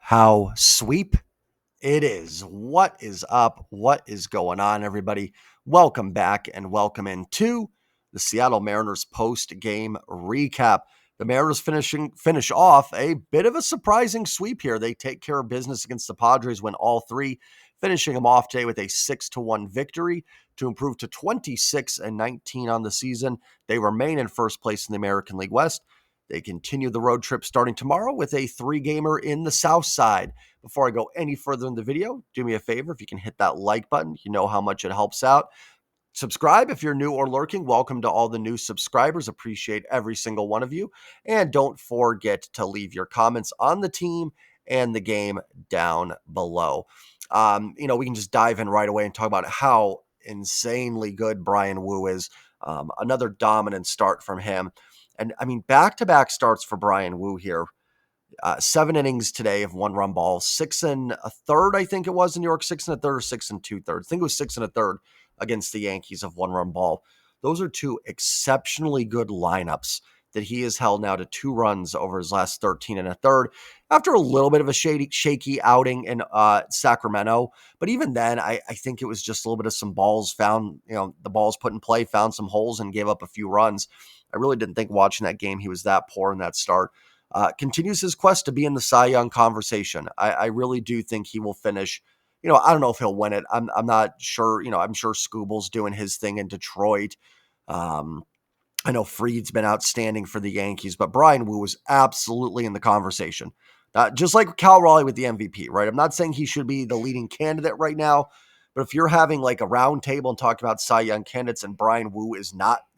How sweep it is. What is up? What is going on, everybody? Welcome back and welcome into the Seattle Mariners post-game recap. The Mariners finish off a bit of a surprising sweep here. They take care of business against the Padres, win all three, finishing them off today with a 6-1 victory to improve to 26-19 on the season. They remain in first place in the American League West. They continue the road trip starting tomorrow with a three-gamer in the South Side. Before I go any further in the video, do me a favor. If you can hit that like button, you know how much it helps out. Subscribe if you're new or lurking. Welcome to all the new subscribers. Appreciate every single one of you. And don't forget to leave your comments on the team and the game down below. We can just dive in right away and talk about how insanely good Bryan Woo is. Another dominant start from him. And I mean, back-to-back starts for Bryan Woo here. 7 innings today of one-run balls, 6 1/3, I think it was in New York, 6 1/3 or 6 2/3. I think it was 6 1/3 against the Yankees of one-run ball. Those are two exceptionally good lineups that he has held now to 2 runs over his last 13 1/3 after a little bit of a shaky outing in Sacramento. But even then, I think it was just a little bit of some balls found, the balls put in play, found some holes and gave up a few runs. I really didn't think watching that game he was that poor in that start. Continues his quest to be in the Cy Young conversation. I really do think he will finish. I don't know if he'll win it. I'm not sure. I'm sure Scooble's doing his thing in Detroit. I know Fried's been outstanding for the Yankees, but Bryan Woo was absolutely in the conversation. Just like Cal Raleigh with the MVP, right? I'm not saying he should be the leading candidate right now, but if you're having like a round table and talking about Cy Young candidates and Bryan Woo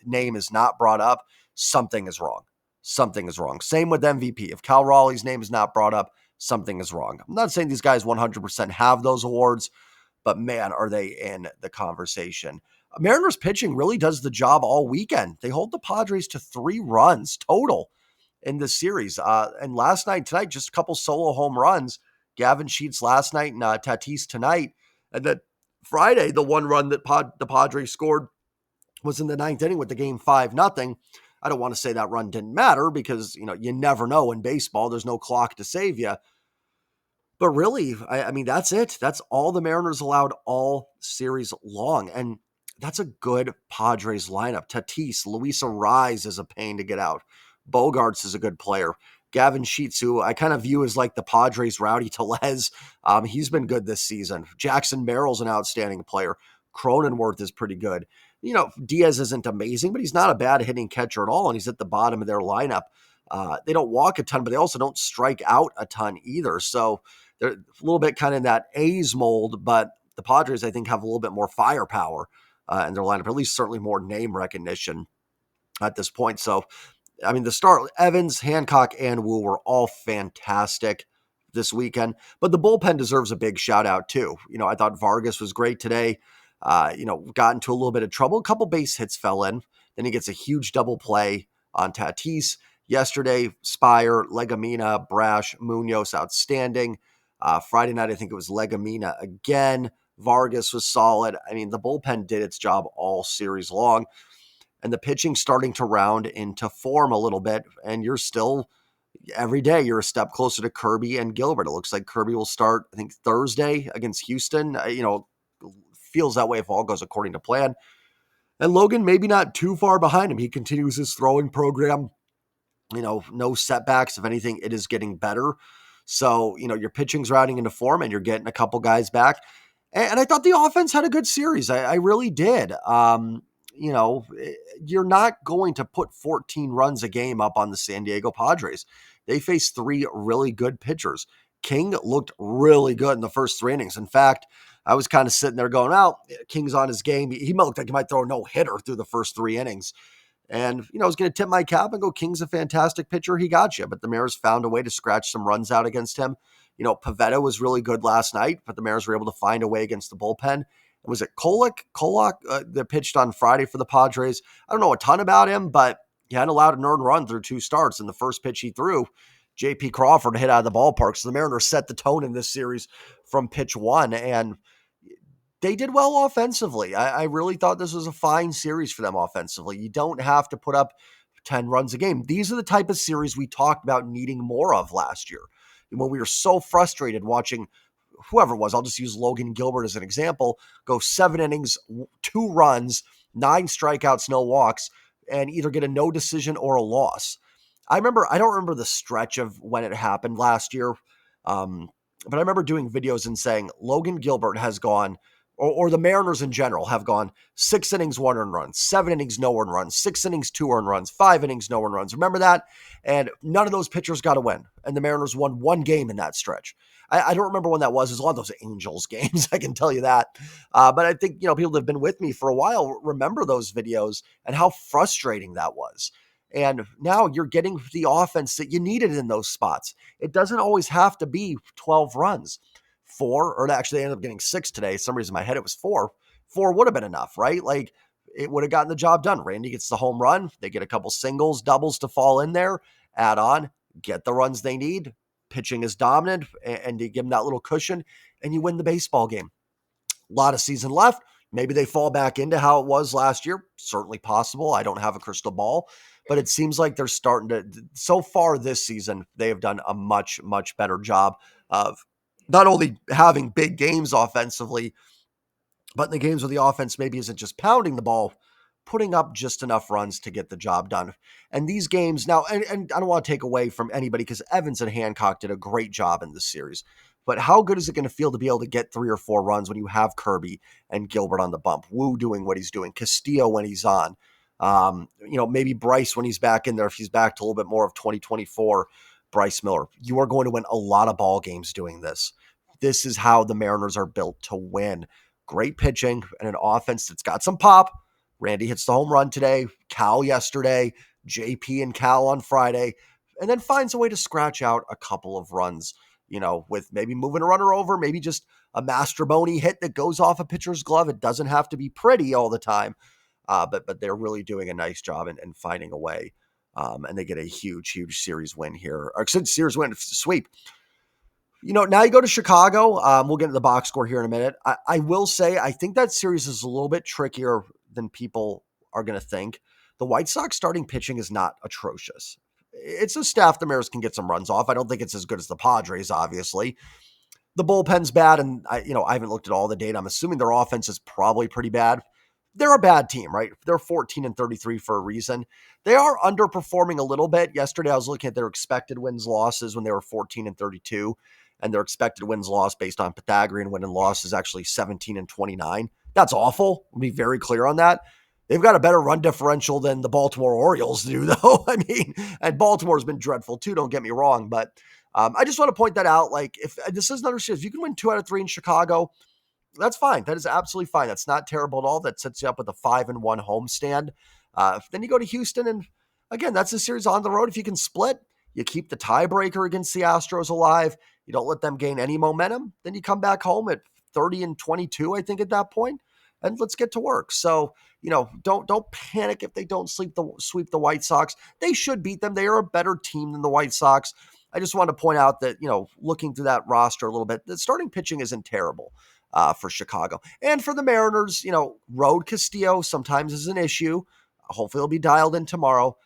name is not brought up, something is wrong. Something is wrong. Same with MVP. If Cal Raleigh's name is not brought up, something is wrong. I'm not saying these guys 100% have those awards, but man, are they in the conversation. Mariners pitching really does the job all weekend. They hold the Padres to 3 runs total in the series. And tonight, just a couple solo home runs. Gavin Sheets last night and Tatis tonight. And then Friday, the 1 run that the Padres scored was in the 9th inning with the game 5-0. I don't want to say that run didn't matter because, you never know in baseball. There's no clock to save you. But really, I mean, that's it. That's all the Mariners allowed all series long. And that's a good Padres lineup. Tatis, Luis Arraez is a pain to get out. Bogarts is a good player. Gavin Sheets, who I kind of view as like the Padres' Rowdy Tellez. He's been good this season. Jackson Merrill's an outstanding player. Cronenworth is pretty good. Diaz isn't amazing, but he's not a bad hitting catcher at all, and he's at the bottom of their lineup. They don't walk a ton, but they also don't strike out a ton either. So they're a little bit kind of in that A's mold, but the Padres, I think, have a little bit more firepower in their lineup, or at least certainly more name recognition at this point. So, I mean, the start, Evans, Hancock, and Woo were all fantastic this weekend, but the bullpen deserves a big shout out too. I thought Vargas was great today. Got into a little bit of trouble. A couple base hits fell in. Then he gets a huge double play on Tatis. Yesterday, Spire, Legumina, Brash, Munoz, outstanding. Friday night, I think it was Legumina again. Vargas was solid. I mean, the bullpen did its job all series long. And the pitching starting to round into form a little bit. And you're still, every day, you're a step closer to Kirby and Gilbert. It looks like Kirby will start, I think, Thursday against Houston. Feels that way if all goes according to plan. And Logan maybe not too far behind him. He continues his throwing program. No setbacks. If anything, it is getting better. So, your pitching's rounding into form and you're getting a couple guys back. And I thought the offense had a good series. I really did. You're not going to put 14 runs a game up on the San Diego Padres. They faced 3 really good pitchers. King looked really good in the first 3 innings. In fact, I was kind of sitting there going, King's on his game. He looked like he might throw a no-hitter through the first 3 innings. And, I was going to tip my cap and go, King's a fantastic pitcher. He got you. But the Mariners found a way to scratch some runs out against him. Pivetta was really good last night, but the Mariners were able to find a way against the bullpen. Was it Kolak that pitched on Friday for the Padres? I don't know a ton about him, but he hadn't allowed an earned run through 2 starts. And the first pitch he threw, J.P. Crawford hit out of the ballpark. So the Mariners set the tone in this series from pitch 1. And they did well offensively. I really thought this was a fine series for them offensively. You don't have to put up 10 runs a game. These are the type of series we talked about needing more of last year. when we were so frustrated watching whoever it was, I'll just use Logan Gilbert as an example, go 7 innings, 2 runs, 9 strikeouts, no walks, and either get a no decision or a loss. I don't remember the stretch of when it happened last year, but I remember doing videos and saying Logan Gilbert has gone, or the Mariners in general have gone 6 innings, 1 earned run, 7 innings, no earned runs, 6 innings, 2 earned runs, 5 innings, no earned runs. Remember that? And none of those pitchers got a win. And the Mariners won 1 game in that stretch. I don't remember when that was. It was a lot of those Angels games, I can tell you that. But I think, people that have been with me for a while remember those videos and how frustrating that was. And now you're getting the offense that you needed in those spots. It doesn't always have to be 12 runs. 4, or actually they ended up getting 6 today. For some reason in my head it was 4. 4 would have been enough, right? Like it would have gotten the job done. Randy gets the home run. They get a couple singles, doubles to fall in there, add on, get the runs they need. Pitching is dominant, and you give them that little cushion, and you win the baseball game. A lot of season left. Maybe they fall back into how it was last year. Certainly possible. I don't have a crystal ball, but it seems like they're starting to, so far this season, they have done a much, much better job of not only having big games offensively, but in the games where the offense maybe isn't just pounding the ball, putting up just enough runs to get the job done. And these games now, and I don't want to take away from anybody because Evans and Hancock did a great job in this series. But how good is it going to feel to be able to get 3 or 4 runs when you have Kirby and Gilbert on the bump, Woo doing what he's doing, Castillo when he's on, maybe Bryce when he's back in there, if he's back to a little bit more of 2024, Bryce Miller. You are going to win a lot of ball games doing this. This is how the Mariners are built to win. Great pitching and an offense that's got some pop. Randy hits the home run today, Cal yesterday, JP and Cal on Friday, and then finds a way to scratch out a couple of runs, with maybe moving a runner over, maybe just a Mastroboni hit that goes off a pitcher's glove. It doesn't have to be pretty all the time, but they're really doing a nice job in finding a way, and they get a huge, huge series win here. Or series win, sweep. Now you go to Chicago. We'll get into the box score here in a minute. I will say, I think that series is a little bit trickier than people are going to think. The White Sox starting pitching is not atrocious. It's a staff the Mariners can get some runs off. I don't think it's as good as the Padres, obviously. The bullpen's bad, and I haven't looked at all the data. I'm assuming their offense is probably pretty bad. They're a bad team, right? They're 14-33 for a reason. They are underperforming a little bit. Yesterday, I was looking at their expected wins losses when they were 14-32, and their expected wins loss based on Pythagorean win and loss is actually 17-29. That's awful. I'll be very clear on that. They've got a better run differential than the Baltimore Orioles do, though. And Baltimore's been dreadful too, don't get me wrong. But I just want to point that out. Like, if this is another series, if you can win 2 out of 3 in Chicago, that's fine. That is absolutely fine. That's not terrible at all. That sets you up with a 5-1 homestand. Then you go to Houston, and again, that's a series on the road. If you can split, you keep the tiebreaker against the Astros alive. You don't let them gain any momentum. Then you come back home at 30-22, I think, at that point, and let's get to work. So, don't panic if they don't sweep the White Sox. They should beat them. They are a better team than the White Sox. I just want to point out that, looking through that roster a little bit, the starting pitching isn't terrible for Chicago. And for the Mariners, road Castillo sometimes is an issue. Hopefully it'll be dialed in tomorrow.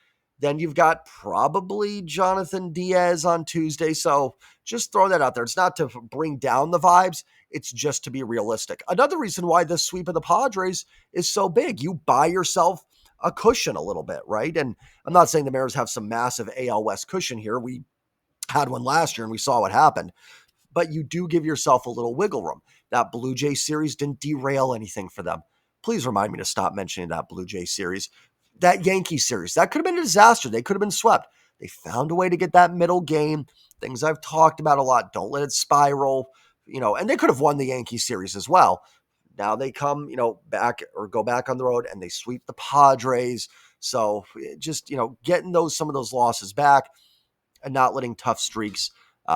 Then you've got probably Jonathan Diaz on Tuesday. So just throw that out there. It's not to bring down the vibes. It's just to be realistic. Another reason why this sweep of the Padres is so big, you buy yourself a cushion a little bit, right? And I'm not saying the Mariners have some massive AL West cushion here. We had one last year and we saw what happened. But you do give yourself a little wiggle room. That Blue Jay series didn't derail anything for them. Please remind me to stop mentioning that Blue Jay series. That Yankee series, that could have been a disaster. They could have been swept. They found a way to get that middle game. Things I've talked about a lot. Don't let it spiral, and they could have won the Yankee series as well. Now they come, back or go back on the road and they sweep the Padres. So just, getting some of those losses back and not letting tough streaks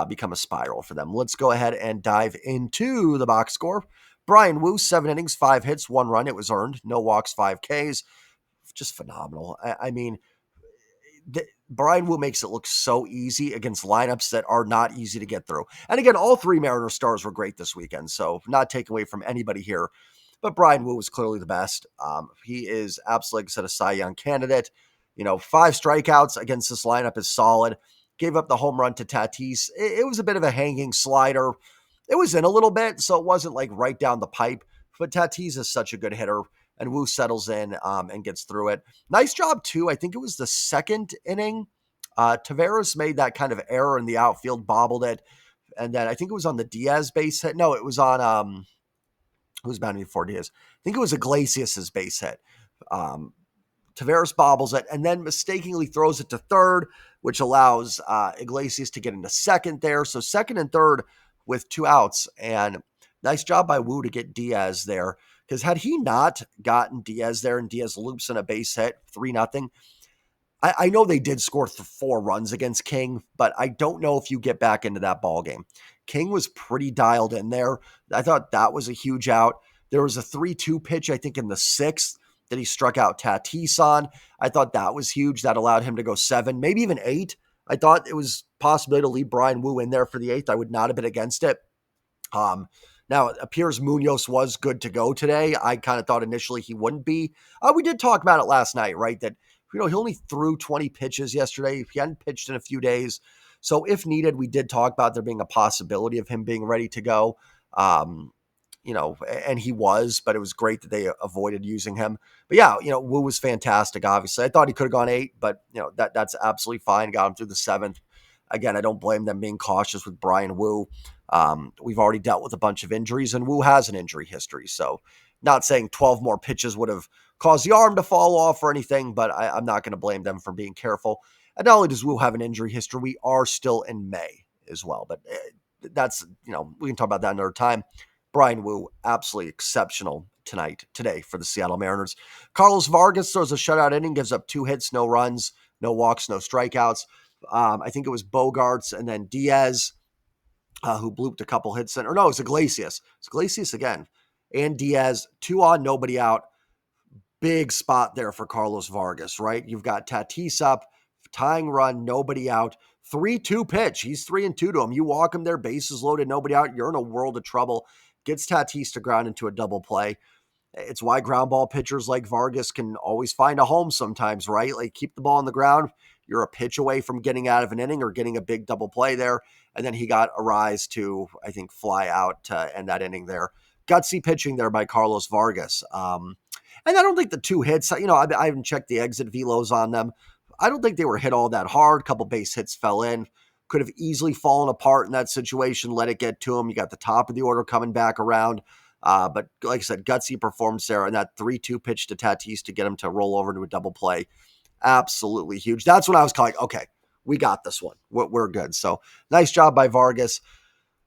become a spiral for them. Let's go ahead and dive into the box score. Bryan Woo, 7 innings, 5 hits, 1 run. It was earned. No walks, 5 Ks. Just phenomenal. Bryan Woo makes it look so easy against lineups that are not easy to get through. And again, all 3 Mariners stars were great this weekend, so not taking away from anybody here. But Bryan Woo was clearly the best. He is absolutely a Cy Young candidate. 5 strikeouts against this lineup is solid. gave up the home run to Tatis. It was a bit of a hanging slider. It was in a little bit, so it wasn't like right down the pipe. But Tatis is such a good hitter, and Woo settles in and gets through it. Nice job, too. I think it was the second inning. Taveras made that kind of error in the outfield, bobbled it. And then I think it was on the Diaz base hit. No, it was on who's batting before Diaz? I think it was Iglesias' base hit. Um, Taveras bobbles it and then mistakenly throws it to third, which allows Iglesias to get into second there. So second and third with 2 outs. And nice job by Woo to get Diaz there. Because had he not gotten Diaz there and Diaz loops in a base hit, 3-0, I know they did score 4 runs against King, but I don't know if you get back into that ball game. King was pretty dialed in there. I thought that was a huge out. There was a 3-2 pitch, I think, in the 6th that he struck out Tatis on. I thought that was huge. That allowed him to go 7, maybe even 8. I thought it was possible to leave Bryan Woo in there for the 8th. I would not have been against it. Now, it appears Munoz was good to go today. I kind of thought initially he wouldn't be. We did talk about it last night, right? That he only threw 20 pitches yesterday. He hadn't pitched in a few days. So if needed, we did talk about there being a possibility of him being ready to go. And he was, but it was great that they avoided using him. But yeah, Woo was fantastic, obviously. I thought he could have gone 8, but that's absolutely fine. Got him through the 7th. Again, I don't blame them being cautious with Bryan Woo. We've already dealt with a bunch of injuries, and Woo has an injury history. So not saying 12 more pitches would have caused the arm to fall off or anything, but I'm not going to blame them for being careful. And not only does Woo have an injury history, we are still in May as well. But that's, we can talk about that another time. Bryan Woo, absolutely exceptional today for the Seattle Mariners. Carlos Vargas throws a shutout inning, gives up 2 hits, no runs, no walks, no strikeouts. I think it was Bogarts and then Diaz who blooped a couple hits in. Or no, it's Iglesias. It's Iglesias again. And Diaz, 2 on, nobody out. Big spot there for Carlos Vargas, right? You've got Tatis up, tying run, nobody out. 3-2 pitch. He's 3-2 to him. You walk him there, bases loaded, nobody out. You're in a world of trouble. Gets Tatis to ground into a double play. It's why ground ball pitchers like Vargas can always find a home sometimes, right? Like keep the ball on the ground. You're a pitch away from getting out of an inning or getting a big double play there. And then he got a rise to, I think, fly out to end that inning there. Gutsy pitching there by Carlos Vargas. And I don't think the 2 hits, I haven't checked the exit velos on them. I don't think they were hit all that hard. A couple base hits fell in. Could have easily fallen apart in that situation. Let it get to him. You got the top of the order coming back around. But like I said, gutsy performance there. And that 3-2 pitch to Tatis to get him to roll over to a double play. Absolutely huge. That's when I was calling, okay, we got this one. We're good. So nice job by Vargas.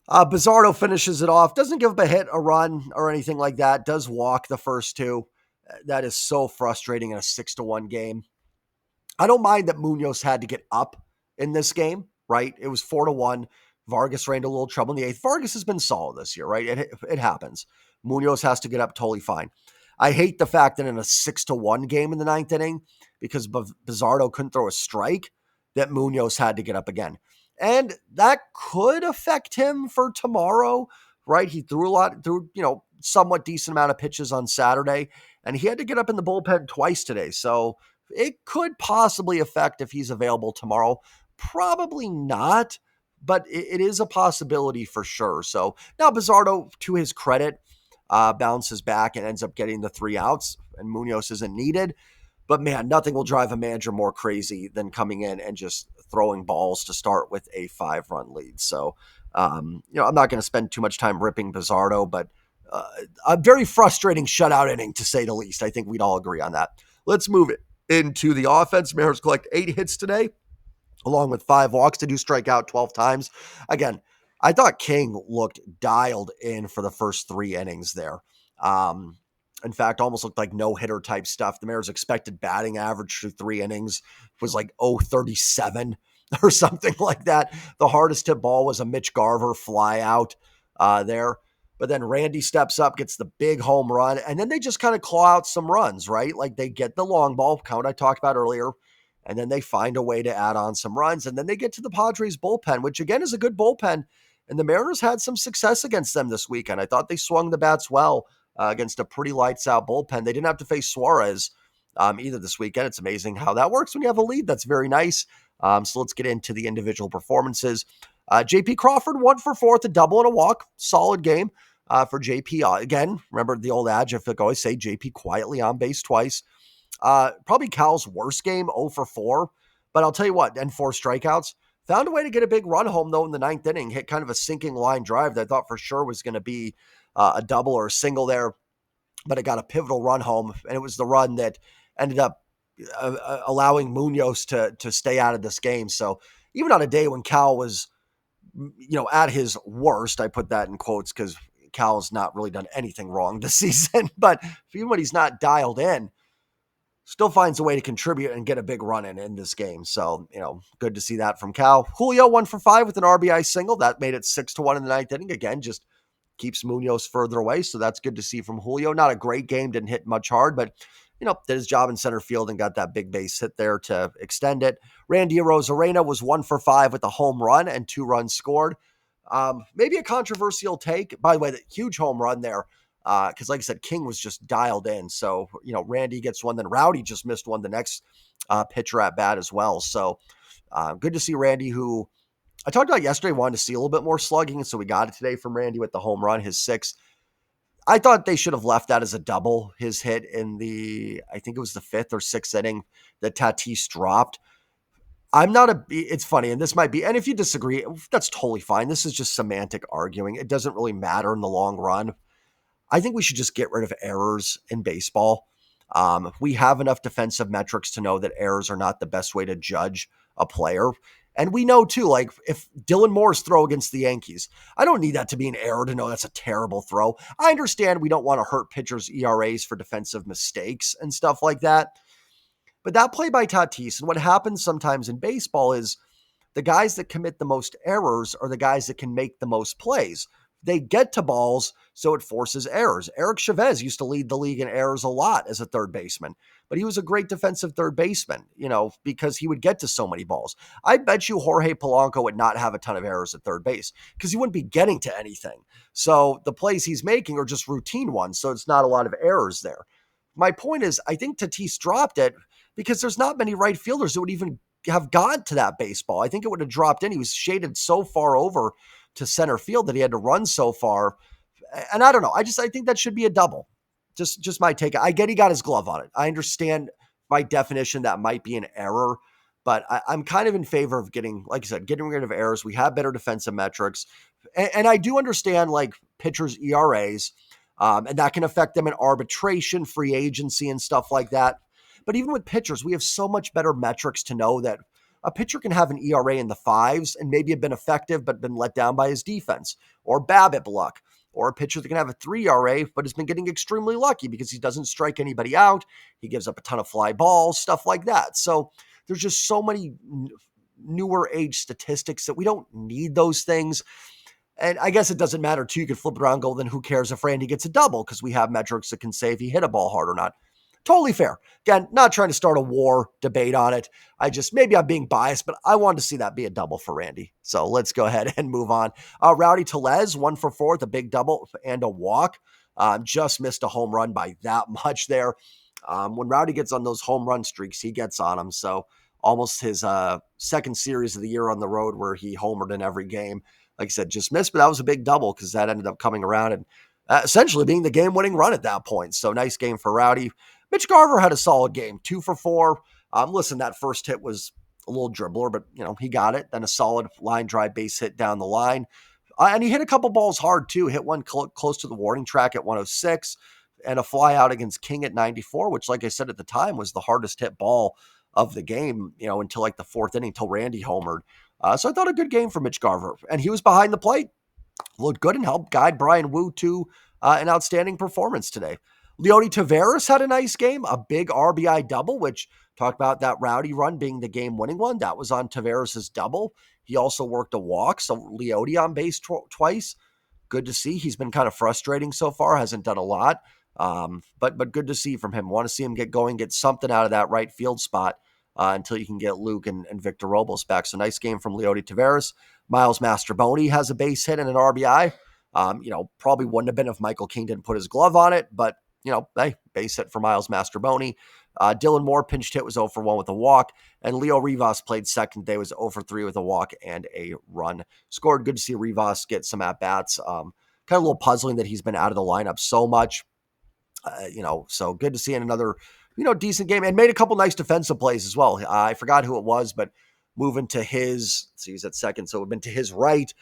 Bizzardo finishes it off. Doesn't give up a hit, a run, or anything like that. Does walk the first 2. That is so frustrating in a 6-1 game. I don't mind that Munoz had to get up in this game, right? It was 4-1. Vargas ran into a little trouble in the 8th. Vargas has been solid this year, right? It happens. Munoz has to get up, totally fine. I hate the fact that in a 6-1 game in the 9th inning, because Bizzardo couldn't throw a strike, that Munoz had to get up again. And that could affect him for tomorrow, right? He threw somewhat decent amount of pitches on Saturday, and he had to get up in the bullpen twice today. So it could possibly affect if he's available tomorrow. Probably not, but it is a possibility for sure. So now Bizzardo, to his credit, bounces back and ends up getting the 3 outs, and Munoz isn't needed. But man, nothing will drive a manager more crazy than coming in and just throwing balls to start with a 5-run lead. So, I'm not going to spend too much time ripping Bizzardo, but a very frustrating shutout inning, to say the least. I think we'd all agree on that. Let's move it into the offense. Mariners collect 8 hits today, along with 5 walks. They do strike out 12 times. Again, I thought King looked dialed in for the first 3 innings there. In fact, almost looked like no-hitter type stuff. The Mariners' expected batting average through 3 innings was like 0.37 or something like that. The hardest hit ball was a Mitch Garver fly out there. But then Randy steps up, gets the big home run, and then they just kind of claw out some runs, right? Like they get the long ball, count I talked about earlier, and then they find a way to add on some runs. And then they get to the Padres bullpen, which again is a good bullpen. And the Mariners had some success against them this weekend. I thought they swung the bats well against a pretty lights out bullpen. They didn't have to face Suarez, either this weekend. It's amazing how that works when you have a lead. That's very nice. So let's get into the individual performances. JP Crawford, 1 for 4 with a double and a walk. Solid game for JP. Again, remember the old adage, I feel like I always say JP quietly on base twice. Probably Cal's worst game, 0 for 4. But I'll tell you what, and 4 strikeouts. Found a way to get a big run home, though, in the ninth inning. Hit kind of a sinking line drive that I thought for sure was going to be a double or a single there. But it got a pivotal run home, and it was the run that ended up allowing Munoz to stay out of this game. So even on a day when Cal was, at his worst, I put that in quotes because Cal's not really done anything wrong this season, but even when he's not dialed in, still finds a way to contribute and get a big run in this game. So, good to see that from Cal. Julio, 1 for 5 with an RBI single. That made it 6-1 in the ninth inning. Again, just keeps Munoz further away. So that's good to see from Julio. Not a great game, didn't hit much hard, but did his job in center field and got that big base hit there to extend it. Randy Arozarena was 1 for 5 with a home run and 2 runs scored. Maybe a controversial take. By the way, the huge home run there. Because like I said, King was just dialed in. So, Randy gets one, then Rowdy just missed one the next pitcher at bat as well. So good to see Randy, who I talked about yesterday, wanted to see a little bit more slugging. And so we got it today from Randy with the home run, his 6th. I thought they should have left that as a double. His hit in I think it was the 5th or 6th inning that Tatis dropped. It's funny, and this might be, and if you disagree, that's totally fine. This is just semantic arguing. It doesn't really matter in the long run. I think we should just get rid of errors in baseball. We have enough defensive metrics to know that errors are not the best way to judge a player. And we know too, like if Dylan Moore's throw against the Yankees, I don't need that to be an error to know that's a terrible throw. I understand we don't want to hurt pitchers' ERAs for defensive mistakes and stuff like that. But that play by Tatis, and what happens sometimes in baseball is the guys that commit the most errors are the guys that can make the most plays. They get to balls, so it forces errors. Eric Chavez used to lead the league in errors a lot as a third baseman, but he was a great defensive third baseman, because he would get to so many balls. I bet you Jorge Polanco would not have a ton of errors at third base because he wouldn't be getting to anything. So the plays he's making are just routine ones, so it's not a lot of errors there. My point is, I think Tatis dropped it because there's not many right fielders that would even have gone to that baseball. I think it would have dropped in. He was shaded so far over to center field that he had to run so far. And I don't know. I think that should be a double. Just my take. I get he got his glove on it. I understand by definition that might be an error, but I'm kind of in favor of getting rid of errors. We have better defensive metrics. And I do understand like pitchers' ERAs, and that can affect them in arbitration, free agency, and stuff like that. But even with pitchers, we have so much better metrics to know that a pitcher can have an ERA in the 5s and maybe have been effective but been let down by his defense or BABIP luck, or a pitcher that can have a 3 ERA but has been getting extremely lucky because he doesn't strike anybody out. He gives up a ton of fly balls, stuff like that. So there's just so many newer age statistics that we don't need those things. And I guess it doesn't matter too. You could flip it around and go, then who cares if Randy gets a double because we have metrics that can say if he hit a ball hard or not. Totally fair. Again, not trying to start a war debate on it. Maybe I'm being biased, but I wanted to see that be a double for Randy. So let's go ahead and move on. Rowdy Tellez, 1 for 4 with a big double and a walk. Just missed a home run by that much there. When Rowdy gets on those home run streaks, he gets on them. So almost his second series of the year on the road where he homered in every game. Like I said, just missed, but that was a big double because that ended up coming around and essentially being the game-winning run at that point. So nice game for Rowdy. Mitch Garver had a solid game, 2 for 4. Listen, that first hit was a little dribbler, but he got it. Then a solid line drive base hit down the line. And he hit a couple balls hard too. Hit one close to the warning track at 106 and a fly out against King at 94, which like I said at the time was the hardest hit ball of the game, until like the 4th inning, until Randy homered. So I thought a good game for Mitch Garver. And he was behind the plate. Looked good and helped guide Bryan Woo to an outstanding performance today. Leody Taveras had a nice game, a big RBI double, which talked about that Rowdy run being the game-winning one. That was on Taveras' double. He also worked a walk, so Leody on base twice. Good to see. He's been kind of frustrating so far, hasn't done a lot, but good to see from him. Want to see him get going, get something out of that right field spot until you can get Luke and Victor Robles back. So nice game from Leody Taveras. Miles Mastroboni has a base hit and an RBI. Probably wouldn't have been if Michael King didn't put his glove on it, but hey, base hit for Miles Mastroboni. Dylan Moore pinched hit, was 0 for 1 with a walk, and Leo Rivas played second today, was 0 for 3 with a walk and a run scored. Good to see Rivas get some at-bats. Kind of a little puzzling that he's been out of the lineup so much. So good to see in another, decent game, and made a couple nice defensive plays as well. I forgot who it was, but moving to his, so he's at second, so it would have been to his right,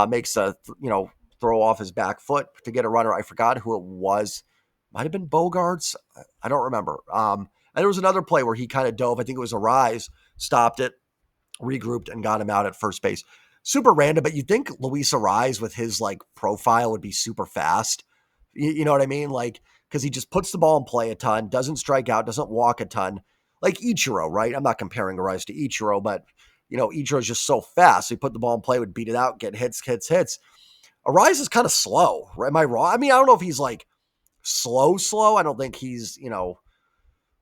makes a, throw off his back foot to get a runner. I forgot who it was. Might have been Bogarts. I don't remember. And there was another play where he kind of dove. I think it was a rise, stopped it, regrouped, and got him out at first base. Super random, but you'd think Luis Arise with his profile would be super fast. You know what I mean? Because he just puts the ball in play a ton, doesn't strike out, doesn't walk a ton. Like Ichiro, right? I'm not comparing Arise to Ichiro, but Ichiro's just so fast. So he put the ball in play, would beat it out, get hits. Arise is kind of slow, right? Am I wrong? I mean, I don't know if he's slow. I don't think he's,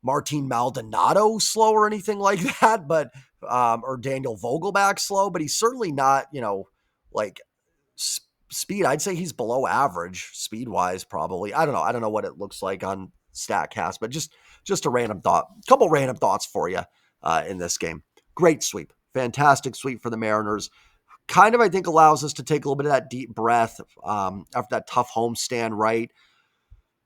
Martin Maldonado slow or anything like that, but or Daniel Vogelback slow, but he's certainly not, like speed. I'd say he's below average speed wise, probably. I don't know what it looks like on StatCast, but just a random thought, couple random thoughts for you in this game. Great sweep, fantastic sweep for the Mariners. Kind of, I think, allows us to take a little bit of that deep breath after that tough homestand, right?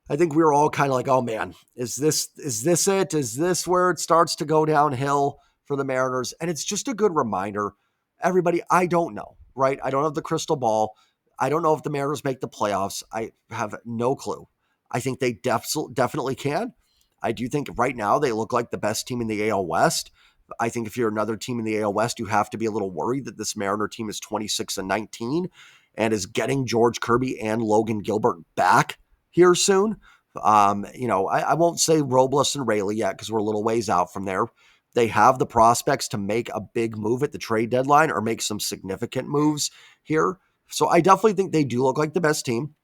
I think we were all kind of like, oh man, is this it? Is this where it starts to go downhill for the Mariners? And it's just a good reminder, everybody, I don't know, right? I don't have the crystal ball. I don't know if the Mariners make the playoffs. I have no clue. I think they definitely can. I do think right now they look like the best team in the AL West. I think if you're another team in the AL West, you have to be a little worried that this Mariner team is 26-19 and is getting George Kirby and Logan Gilbert back here soon. I won't say Robles and Rayleigh yet because we're a little ways out from there. They have the prospects to make a big move at the trade deadline or make some significant moves here. So I definitely think they do look like the best team.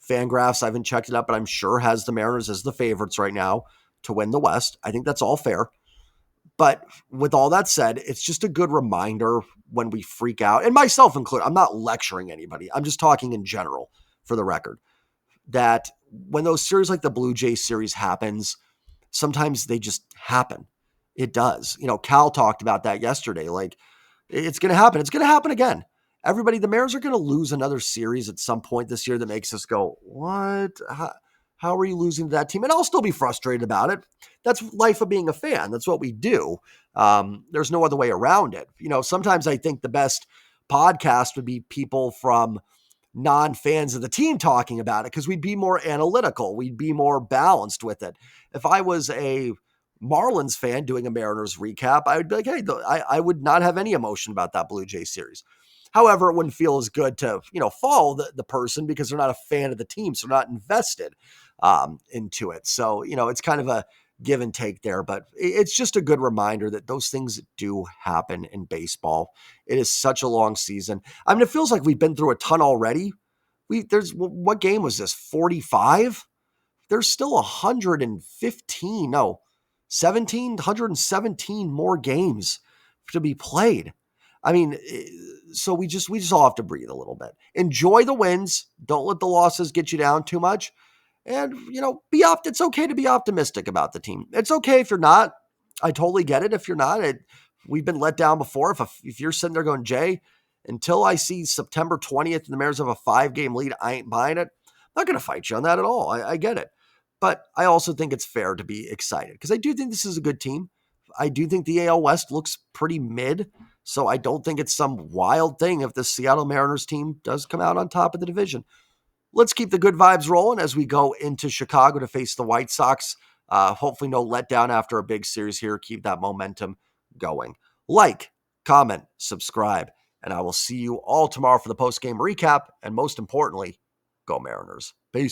Fangraphs, I haven't checked it up, but I'm sure has the Mariners as the favorites right now to win the West. I think that's all fair. But with all that said, it's just a good reminder when we freak out, and myself included. I'm not lecturing anybody. I'm just talking in general for the record, that when those series like the Blue Jays series happens, sometimes they just happen. It does. Cal talked about that yesterday. It's going to happen. It's going to happen again. Everybody, the Mariners are going to lose another series at some point this year that makes us go, what? How are you losing to that team? And I'll still be frustrated about it. That's life of being a fan. That's what we do. There's no other way around it. Sometimes I think the best podcast would be people from non-fans of the team talking about it because we'd be more analytical. We'd be more balanced with it. If I was a Marlins fan doing a Mariners recap, I would be like, hey, I would not have any emotion about that Blue Jays series. However, it wouldn't feel as good to, follow the person because they're not a fan of the team, so they're not invested into it. So, it's kind of a give and take there, but it's just a good reminder that those things do happen in baseball. It is such a long season. I mean, it feels like we've been through a ton already. What game was this? 45? There's still 117 more games to be played. I mean, so we just all have to breathe a little bit. Enjoy the wins. Don't let the losses get you down too much. And, it's okay to be optimistic about the team. It's okay if you're not. I totally get it if you're not. We've been let down before. If you're sitting there going, Jay, until I see September 20th and the Mariners have a 5-game lead, I ain't buying it. I'm not going to fight you on that at all. I get it. But I also think it's fair to be excited because I do think this is a good team. I do think the AL West looks pretty mid. So I don't think it's some wild thing if the Seattle Mariners team does come out on top of the division. Let's keep the good vibes rolling as we go into Chicago to face the White Sox. Hopefully no letdown after a big series here. Keep that momentum going. Like, comment, subscribe, and I will see you all tomorrow for the post-game recap. And most importantly, go Mariners. Peace.